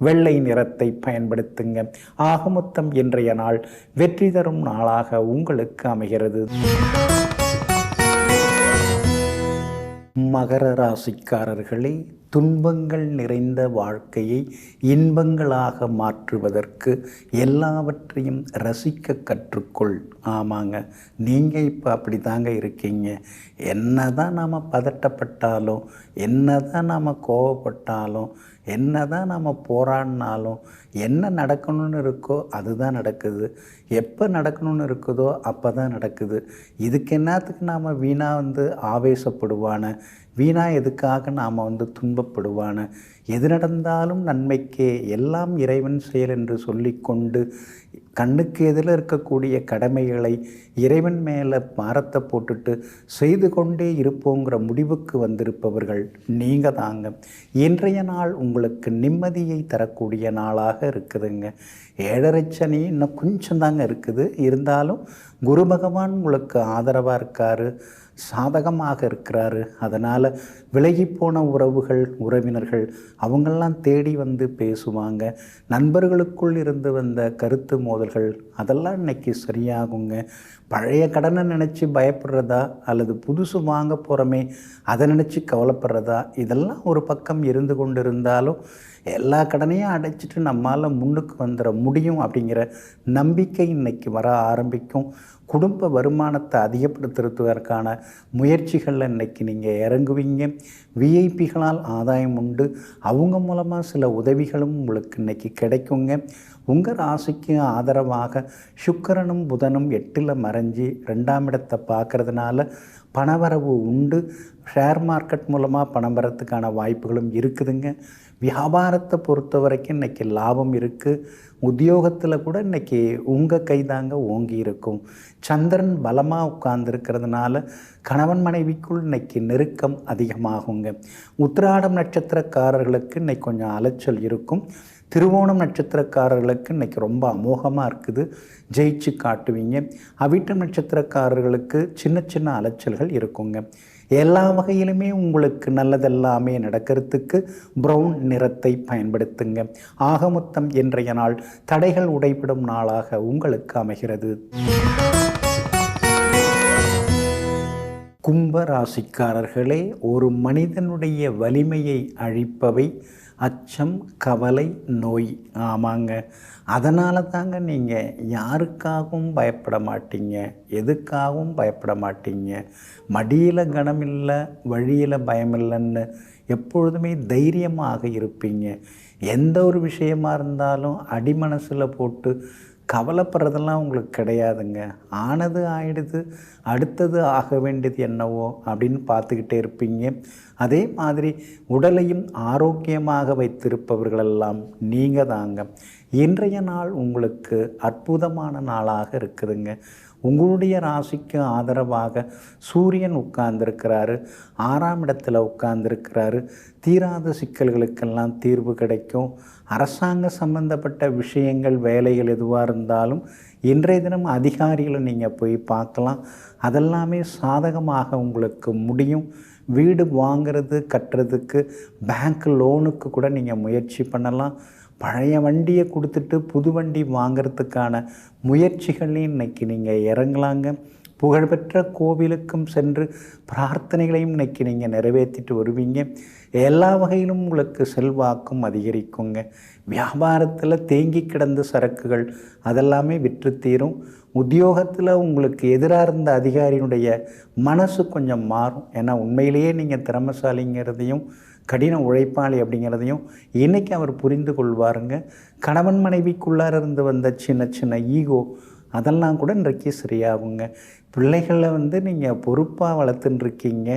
வெள்ளை நிறத்தை பயன்படுத்துங்க. ஆக மொத்தம் இன்றைய நாள் வெற்றி தரும் நாளாக உங்களுக்கு அமைகிறது. மகர ராசிக்காரர்களே, துன்பங்கள் நிறைந்த வாழ்க்கையை இன்பங்களாக மாற்றுவதற்கு எல்லாவற்றையும் ரசிக்க கற்றுக்கொள். ஆமாங்க, நீங்கள் இப்போ அப்படி தாங்க இருக்கீங்க. என்ன தான் நாம் பதட்டப்பட்டாலும், என்ன தான் நாம் கோவப்பட்டாலும், என்ன தான் நாம் போராடினாலும், என்ன நடக்கணும்னு இருக்கோ அதுதான் நடக்குது. எப்போ நடக்கணும்னு இருக்குதோ அப்போ தான் நடக்குது. இதுக்கு என்னத்துக்கு நாம் வீணாக ஆவேசப்படுவான, வீணாக எதுக்காக நாம் துன்பப்படுவான. எது நடந்தாலும் நன்மைக்கே, எல்லாம் இறைவன் செயல் என்று சொல்லிக்கொண்டு கண்ணுக்கு எதில் இருக்கக்கூடிய கடமைகளை இறைவன் மேலே பாரத்தை போட்டுட்டு செய்து கொண்டே இருப்போங்கிற முடிவுக்கு வந்திருப்பவர்கள் நீங்கள் தாங்க. இன்றைய நாள் உங்களுக்கு நிம்மதியை தரக்கூடிய நாளாக இருக்குதுங்க. 7.5 சனி இன்னும் கொஞ்சம் தாங்க இருக்குது. இருந்தாலும் குரு பகவான் உங்களுக்கு ஆதரவாக இருக்கார், சாதகமாக இருக்கிறாரு. அதனால் விலகிப்போன உறவுகள், உறவினர்கள் அவங்கெல்லாம் தேடி பேசுவாங்க. நண்பர்களுக்குள் இருந்து வந்த கருத்து மோதல்கள் அதெல்லாம் இன்றைக்கி சரியாகுங்க. பழைய கடனை நினச்சி பயப்படுறதா அல்லது புதுசு வாங்க போகிறோமே அதை நினச்சி கவலைப்படுறதா, இதெல்லாம் ஒரு பக்கம் இருந்து கொண்டு இருந்தாலும் எல்லா கடனையும் அடைச்சிட்டு நம்மால் முன்னுக்கு வந்துட முடியும் அப்படிங்கிற நம்பிக்கை இன்றைக்கி வர ஆரம்பிக்கும். குடும்ப வருமானத்தை அதிகப்படுத்துறதுக்கான முயற்சிகளில் இன்றைக்கி நீங்கள் இறங்குவீங்க. விஐபிகளால் ஆதாயம் உண்டு. அவங்க மூலமாக சில உதவிகளும் உங்களுக்கு இன்றைக்கி கிடைக்குங்க. உங்கள் ராசிக்கு ஆதரவாக சுக்கிரனும் புதனும் 8ல் மறைஞ்சி 2ஆம் இடத்தை பார்க்கறதுனால பணவரவு உண்டு. ஷேர் மார்க்கெட் மூலமாக பணம் வரத்துக்கான வாய்ப்புகளும் இருக்குதுங்க. வியாபாரத்தை பொறுத்த வரைக்கும் இன்றைக்கி லாபம் இருக்குது. உத்தியோகத்தில் கூட இன்றைக்கி உங்கள் கைதாங்க ஓங்கி இருக்கும். சந்திரன் பலமாக உட்கார்ந்துருக்கிறதுனால கணவன் மனைவிக்குள் இன்றைக்கி நெருக்கம் அதிகமாகுங்க. உத்திராடம் நட்சத்திரக்காரர்களுக்கு இன்றைக்கி கொஞ்சம் அலைச்சல் இருக்கும். திருவோணம் நட்சத்திரக்காரர்களுக்கு இன்றைக்கி ரொம்ப அமோகமாக இருக்குது, ஜெயிச்சு காட்டுவீங்க. அவிட்டம் நட்சத்திரக்காரர்களுக்கு சின்ன சின்ன அலைச்சல்கள் இருக்குங்க. எல்லா வகையிலுமே உங்களுக்கு நல்லதெல்லாமே நடக்கிறதுக்கு ப்ரௌன் நிறத்தை பயன்படுத்துங்க. ஆக மொத்தம் இன்றைய நாள் தடைகள் உடைபடும் நாளாக உங்களுக்கு அமைகிறது. கும்ப ராசிக்காரர்களே, ஒரு மனிதனுடைய வலிமையை அழிப்பவை அச்சம், கவலை, நோய். ஆமாங்க, அதனால தாங்க நீங்கள் யாருக்காகவும் பயப்பட மாட்டீங்க, எதுக்காகவும் பயப்பட மாட்டீங்க. மடியில் கனமில்லை, வழியில் பயமில்லைன்னு எப்பொழுதுமே தைரியமாக இருப்பீங்க. எந்த ஒரு விஷயமா இருந்தாலும் அடிமனசில் போட்டு கவலைப்படுறதெல்லாம் உங்களுக்கு கிடையாதுங்க. ஆனது ஆயிடுது, அடுத்தது ஆக வேண்டியது என்னவோ அப்படின்னு பார்த்துக்கிட்டே இருப்பீங்க. அதே மாதிரி உடலையும் ஆரோக்கியமாக வைத்திருப்பவர்களெல்லாம் நீங்கள் தாங்க. இன்றைய நாள் உங்களுக்கு அற்புதமான நாளாக இருக்குதுங்க. உங்களுடைய ராசிக்கு ஆதரவாக சூரியன் உட்கார்ந்துருக்கிறாரு, 6ஆம் இடத்துல உட்கார்ந்துருக்கிறாரு. தீராத சிக்கல்களுக்கெல்லாம் தீர்வு கிடைக்கும். அரசாங்க சம்பந்தப்பட்ட விஷயங்கள், வேலைகள் எதுவாக இருந்தாலும் இன்றைய தினம் அதிகாரிகளை நீங்கள் போய் பார்க்கலாம். அதெல்லாமே சாதகமாக உங்களுக்கு முடியும். வீடு வாங்கிறது, கட்டுறதுக்கு, பேங்க் லோனுக்கு கூட நீங்கள் முயற்சி பண்ணலாம். பழைய வண்டியை கொடுத்துட்டு புது வண்டி வாங்கிறதுக்கான முயற்சிகளையும் இன்றைக்கி நீங்கள் இறங்கலாங்க. புகழ்பெற்ற கோவிலுக்கும் சென்று பிரார்த்தனைகளையும் இன்றைக்கி நீங்கள் நிறைவேற்றிட்டு வருவீங்க. எல்லா வகையிலும் உங்களுக்கு செல்வாக்கும் அதிகரிக்குங்க. வியாபாரத்தில் தேங்கி கிடந்த சரக்குகள் அதெல்லாமே விற்று தீரும். உத்தியோகத்தில் உங்களுக்கு எதிராக இருந்த அதிகாரியினுடைய மனசு கொஞ்சம் மாறும். ஏன்னா உண்மையிலேயே நீங்கள் திறமைசாலிங்கிறதையும் கடின உழைப்பாளி அப்படிங்கிறதையும் இன்றைக்கி அவர் புரிந்து கொள்வாருங்க. கணவன் மனைவிக்குள்ளார இருந்து வந்த சின்ன சின்ன ஈகோ அதெல்லாம் கூட இன்றைக்கு சரியாகுங்க. பிள்ளைகளை நீங்கள் பொறுப்பாக வளர்த்துட்டுருக்கீங்க,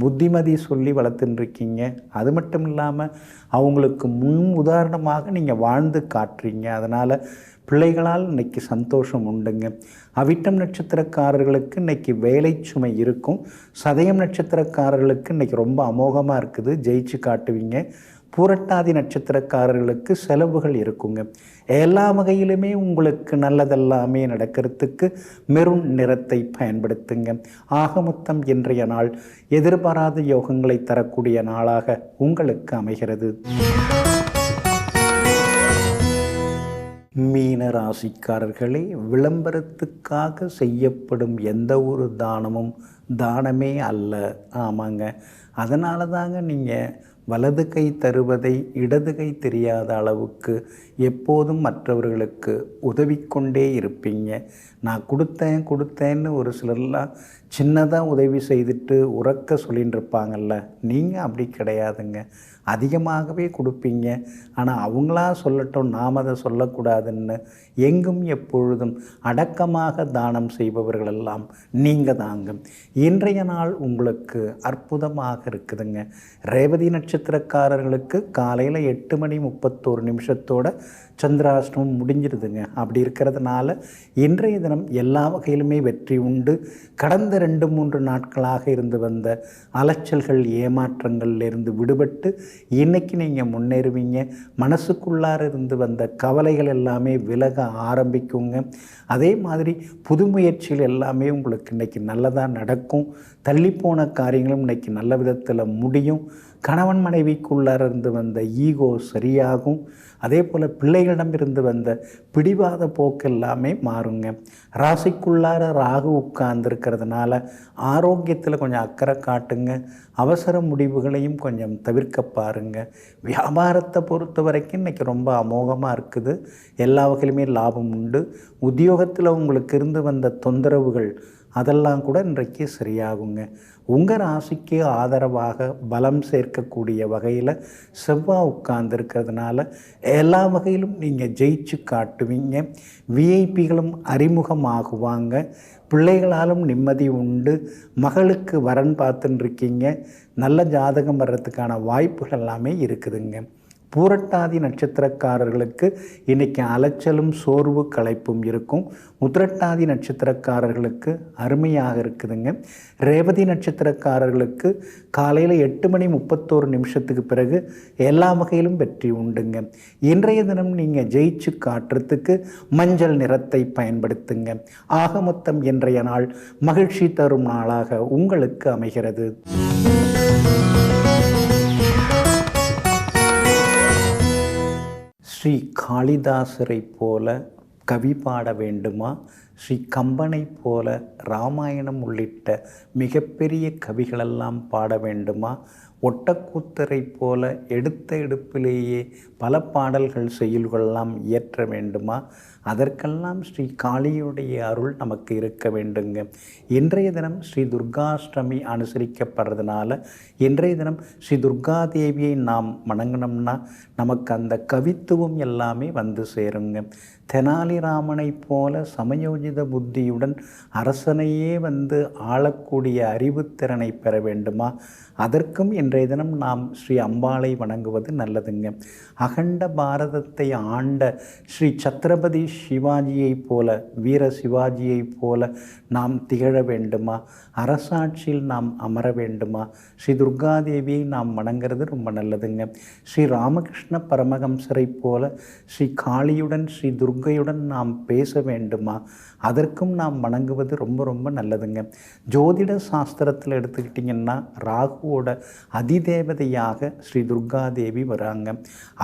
புத்திமதி சொல்லி வளர்த்துட்டுருக்கீங்க. அது மட்டும் இல்லாமல் அவங்களுக்கு முன் உதாரணமாக நீங்கள் வாழ்ந்து காட்டுறீங்க. அதனால் பிள்ளைகளால் இன்றைக்கி சந்தோஷம் உண்டுங்க. அவிட்டம் நட்சத்திரக்காரர்களுக்கு இன்றைக்கி வேலை சுமை இருக்கும். சதயம் நட்சத்திரக்காரர்களுக்கு இன்றைக்கி ரொம்ப அமோகமாக இருக்குது, ஜெயிச்சு காட்டுவீங்க. பூரட்டாதி நட்சத்திரக்காரர்களுக்கு செலவுகள் இருக்குங்க. எல்லா வகையிலுமே உங்களுக்கு நல்லதெல்லாமே நடக்கிறதுக்கு மெரூன் நிறத்தை பயன்படுத்துங்க. ஆக மொத்தம் இன்றைய நாள் எதிர்பாராத யோகங்களை தரக்கூடிய நாளாக உங்களுக்கு அமைகிறது. மீன ராசிக்காரர்களே, விளம்பரத்துக்காக செய்யப்படும் எந்த ஒரு தானமும் தானமே அல்ல. ஆமாங்க, அதனால தாங்க நீங்கள் வலது கை தருவதை இடது கை தெரியாத அளவுக்கு எப்போதும் மற்றவர்களுக்கு உதவிக்கொண்டே இருப்பீங்க. நான் கொடுத்தேன்னு ஒரு சிலர்லாம் சின்னதாக உதவி செய்துட்டு உறக்க சொல்லின்னு இருப்பாங்கல்ல, நீங்கள் அப்படி கிடையாதுங்க. அதிகமாகவே கொடுப்பீங்க. ஆனால் அவங்களா சொல்லட்டும், நாம் அதை சொல்லக்கூடாதுன்னு எங்கும் எப்பொழுதும் அடக்கமாக தானம் செய்பவர்களெல்லாம் நீங்கள் தாங்க. இன்றைய நாள் உங்களுக்கு அற்புதமாக இருக்குதுங்க. ரேவதி நட்சத்திரக்காரர்களுக்கு காலையில் 8:31 சந்திராஷ்டமம் முடிஞ்சிருதுங்க. அப்படி இருக்கிறதுனால இன்றைய தினம் எல்லா வகையிலுமே வெற்றி உண்டு. கடந்த 2-3 நாட்களாக இருந்து வந்த அலைச்சல்கள் ஏமாற்றங்கள்லேருந்து விடுபட்டு இன்றைக்கி நீங்கள் முன்னேறுவீங்க. மனசுக்குள்ளார இருந்து வந்த கவலைகள் எல்லாமே விலக ஆரம்பிக்குங்க. அதே மாதிரி புது முயற்சிகள் எல்லாமே உங்களுக்கு இன்றைக்கி நல்லதாக நடக்கும். தள்ளிப்போன காரியங்களும் இன்றைக்கி நல்ல விதத்தில் முடியும். கணவன் மனைவிக்குள்ளார இருந்து வந்த ஈகோ சரியாகும். அதே போல் பிள்ளைகளிடமிருந்து வந்த பிடிவாத போக்கு எல்லாமே மாறுங்க. ராசிக்குள்ளார ராகு உட்கார்ந்துருக்கிறதுனால ஆரோக்கியத்தில் கொஞ்சம் அக்கறை காட்டுங்க. அவசர முடிவுகளையும் கொஞ்சம் தவிர்க்க பாருங்கள். வியாபாரத்தை பொறுத்த வரைக்கும் இன்றைக்கி ரொம்ப அமோகமாக இருக்குது. எல்லா வகையிலுமே லாபம் உண்டு. உத்தியோகத்தில் உங்களுக்கு இருந்து வந்த தொந்தரவுகள் அதெல்லாம் கூட இன்றைக்கு சரியாகுங்க. உங்கள் ராசிக்கு ஆதரவாக பலம் சேர்க்கக்கூடிய வகையில் செவ்வாய் உட்கார்ந்துருக்கிறதுனால எல்லா வகையிலும் நீங்கள் ஜெயிச்சு காட்டுவீங்க. விஐபிகளும் அறிமுகமாகுவாங்க. பிள்ளைகளாலும் நிம்மதி உண்டு. மகளுக்கு வரன் பார்த்துட்டுருக்கீங்க. நல்ல ஜாதகம் வர்றதுக்கான வாய்ப்புகள் எல்லாமே இருக்குதுங்க. பூரட்டாதி நட்சத்திரக்காரர்களுக்கு இன்றைக்கி அலைச்சலும் சோர்வு களைப்பும் இருக்கும். உத்திரட்டாதி நட்சத்திரக்காரர்களுக்கு அருமையாக இருக்குதுங்க. ரேவதி நட்சத்திரக்காரர்களுக்கு காலையில் 8:31 பிறகு எல்லா வகையிலும் வெற்றி உண்டுங்க. இன்றைய தினம் நீங்கள் ஜெயிச்சு காட்டுறதுக்கு மஞ்சள் நிறத்தை பயன்படுத்துங்க. ஆக மொத்தம் இன்றைய நாள் மகிழ்ச்சி தரும் நாளாக உங்களுக்கு அமைகிறது. ஸ்ரீ காளிதாசரை போல கவி பாட வேண்டுமா? ஸ்ரீ கம்பனை போல ராமாயணம் உள்ளிட்ட மிகப்பெரிய கவிகளெல்லாம் பாட வேண்டுமா? ஒட்டக்கூத்தரை போல எடுத்த எடுப்பிலேயே பல பாடல்கள் செய்யுள்களெல்லாம் இயற்ற வேண்டுமா? அதற்கெல்லாம் ஸ்ரீ காளியுடைய அருள் நமக்கு இருக்க வேண்டுங்க. இன்றைய தினம் ஸ்ரீ துர்காஷ்டமி அனுசரிக்கப்படுறதுனால இன்றைய தினம் ஸ்ரீ துர்காதேவியை நாம் வணங்கினோம்னா நமக்கு அந்த கவித்துவம் எல்லாமே வந்து சேருங்க. தெனாலிராமனை போல சமயோஜித புத்தியுடன் அரசனையே வந்து ஆளக்கூடிய அறிவுத்திறனை பெற வேண்டுமா? அதற்கும் இன்றைய தினம் நாம் ஸ்ரீ அம்பாளை வணங்குவது நல்லதுங்க. அகண்ட பாரதத்தை ஆண்ட ஸ்ரீ சத்ரபதி சிவாஜியை போல, வீர சிவாஜியை போல நாம் திகழ வேண்டுமா? அரசாட்சியில் நாம் அமர வேண்டுமா? ஸ்ரீ துர்காதேவியை நாம் வணங்குறது ரொம்ப நல்லதுங்க. ஸ்ரீ ராமகிருஷ்ண பரமஹம்சரை போல ஸ்ரீ காளியுடன் ஸ்ரீ துர்கையுடன் நாம் பேச வேண்டுமா? அதற்கும் நாம் வணங்குவது ரொம்ப ரொம்ப நல்லதுங்க. ஜோதிட சாஸ்திரத்தில் எடுத்துக்கிட்டிங்கன்னா ராகுவோட அதிதேவதையாக ஸ்ரீ துர்காதேவி வராங்க.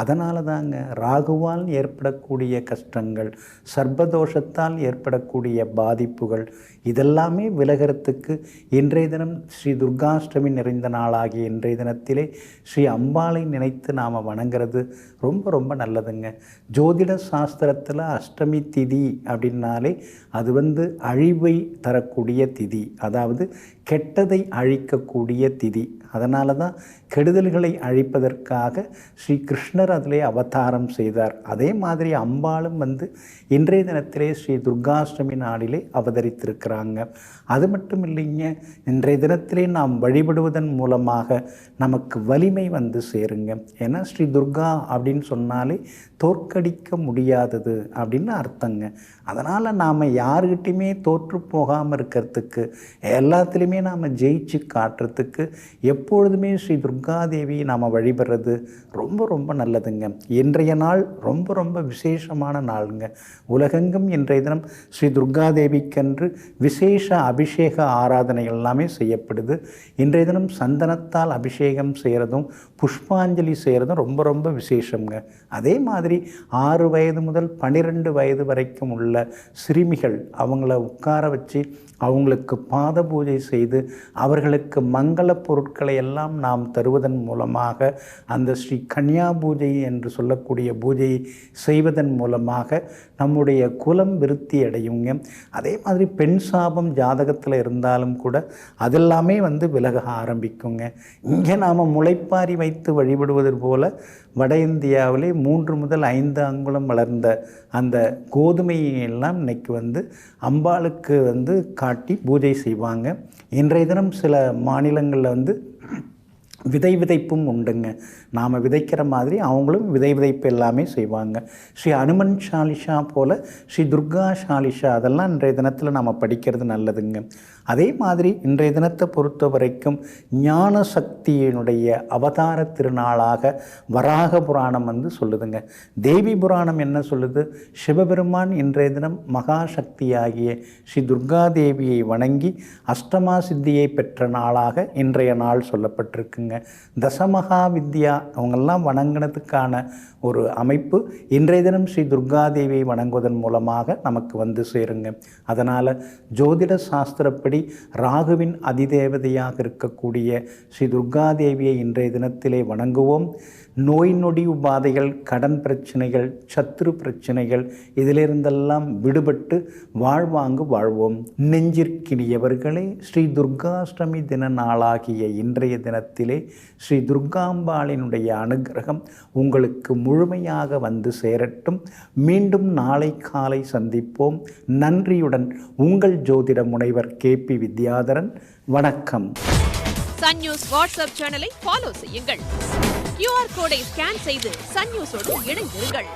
அதனால தாங்க ராகுவால் ஏற்படக்கூடிய கஷ்டங்கள், சர்ப்பதோஷத்தால் ஏற்படக்கூடிய பாதிப்புகள் இதெல்லாமே விலகிறதுக்கு இன்றைய தினம் ஸ்ரீ துர்காஷ்டமி நிறைந்த நாளாகிய இன்றைய தினத்திலே ஸ்ரீ அம்பாளை நினைத்து நாம் வணங்குறது ரொம்ப ரொம்ப நல்லதுங்க. ஜோதிட சாஸ்திரத்தில் அஷ்டமி திதி அப்படின்னாலே அது அழிவை தரக்கூடிய திதி. அதாவது கெட்டதை அழிக்கக்கூடிய திதி. அதனால தான் கெடுதல்களை அழிப்பதற்காக ஸ்ரீ கிருஷ்ணர் அதிலே அவதாரம் செய்தார். அதே மாதிரி அம்பாளும் இன்றைய தினத்திலே ஸ்ரீ துர்காஷ்டமி நாளிலே அவதரித்திருக்கிறாங்க. அது மட்டும் இல்லைங்க, இன்றைய தினத்திலே நாம் வழிபடுவதன் மூலமாக நமக்கு வலிமை சேருங்க. ஏன்னா ஸ்ரீ துர்கா அப்படின்னு சொன்னாலே தோற்கடிக்க முடியாதது அப்படின்னு அர்த்தங்க. அதனால் நாம் யாருக்கிட்டையுமே தோற்று போகாமல் இருக்கிறதுக்கு, எல்லாத்துலேயுமே நாம் ஜெயிச்சு காட்டுறதுக்கு எப்பொழுதுமே ஸ்ரீ துர்காதேவியை நாம் வழிபடுறது ரொம்ப ரொம்ப நல்லதுங்க. இன்றைய நாள் ரொம்ப ரொம்ப விசேஷமான நாளுங்க. உலகெங்கும் இன்றைய தினம் ஸ்ரீ துர்காதேவிக்கென்று விசேஷ அபிஷேக ஆராதனைகள் எல்லாமே செய்யப்படுது. இன்றைய தினம் சந்தனத்தால் அபிஷேகம் செய்கிறதும் புஷ்பாஞ்சலி செய்கிறதும் ரொம்ப ரொம்ப விசேஷங்க. அதே மாதிரி 6 வயது முதல் 12 வயது வரைக்கும் உள்ள சிறுமிகள் அவங்கள உட்கார வச்சு அவங்களுக்கு பாத பூஜை செய்து அவர்களுக்கு மங்கள பொருட்களை எல்லாம் நாம் தருவதன் மூலமாக அந்த ஸ்ரீ கன்யா பூஜை என்று சொல்லக்கூடிய பூஜையை செய்வதன் மூலமாக நம்முடைய குலம் விருத்தி அடையுங்க. அதே மாதிரி பெண் சாபம் ஜாதகத்தில் இருந்தாலும் கூட அதெல்லாமே விலக ஆரம்பிக்குங்க. இங்கே நாம் முளைப்பாரி வைத்து வழிபடுவது போல வட இந்தியாவிலே 3 முதல் 5 அங்குலம் வளர்ந்த அந்த கோதுமையை எல்லாம் இன்னைக்கு அம்பாளுக்கு காட்டி பூஜை செய்வாங்க. இன்றைய தினம் சில மாநிலங்களில் விதைப்பும் உண்டுங்க. நாம் விதைக்கிற மாதிரி அவங்களும் விதைப்பு எல்லாமே செய்வாங்க. ஸ்ரீ அனுமன் சாலிஷா போல் ஸ்ரீ துர்கா சாலிஷா அதெல்லாம் இன்றைய தினத்தில் நாம் படிக்கிறது நல்லதுங்க. அதே மாதிரி இன்றைய தினத்தை பொறுத்த வரைக்கும் ஞான சக்தியினுடைய அவதார திருநாளாக வராக புராணம் சொல்லுதுங்க. தேவி புராணம் என்ன சொல்லுது? சிவபெருமான் இன்றைய தினம் மகாசக்தியாகிய ஸ்ரீ துர்காதேவியை வணங்கி அஷ்டமா சித்தியை பெற்ற நாளாக இன்றைய நாள் சொல்லப்பட்டிருக்குங்க. தசமகா வித்யா அவங்கெல்லாம் வணங்கினதுக்கான ஒரு அமைப்பு இன்றைய தினம் ஸ்ரீ துர்காதேவியை வணங்குவதன் மூலமாக நமக்கு சேருங்க. அதனால் ஜோதிட சாஸ்திரப்படி ராகுவின் அதிதேவதையாக இருக்கக்கூடிய ஸ்ரீ துர்காதேவியை இன்றைய தினத்திலே வணங்குவோம். நோய் நொடி உபாதைகள், கடன் பிரச்சனைகள், சத்ரு பிரச்சனைகள் இதிலிருந்தெல்லாம் விடுபட்டு வாழ்வோம். நெஞ்சிற்கினியவர்களே, ஸ்ரீ துர்காஷ்டமி தின நாளாகிய இன்றைய தினத்திலே ஸ்ரீ துர்காம்பாளினுடைய அனுகிரகம் உங்களுக்கு முழுமையாக சேரட்டும். மீண்டும் நாளை காலை சந்திப்போம். நன்றியுடன் உங்கள் ஜோதிட முனைவர் KP வித்யாதரன். வணக்கம். சன் நியூஸ் வாட்ஸ்அப் சேனலை ஃபாலோ செய்யுங்கள். QR கோடை ஸ்கேன் செய்து சன் நியூஸோடு இணைந்திருங்கள்.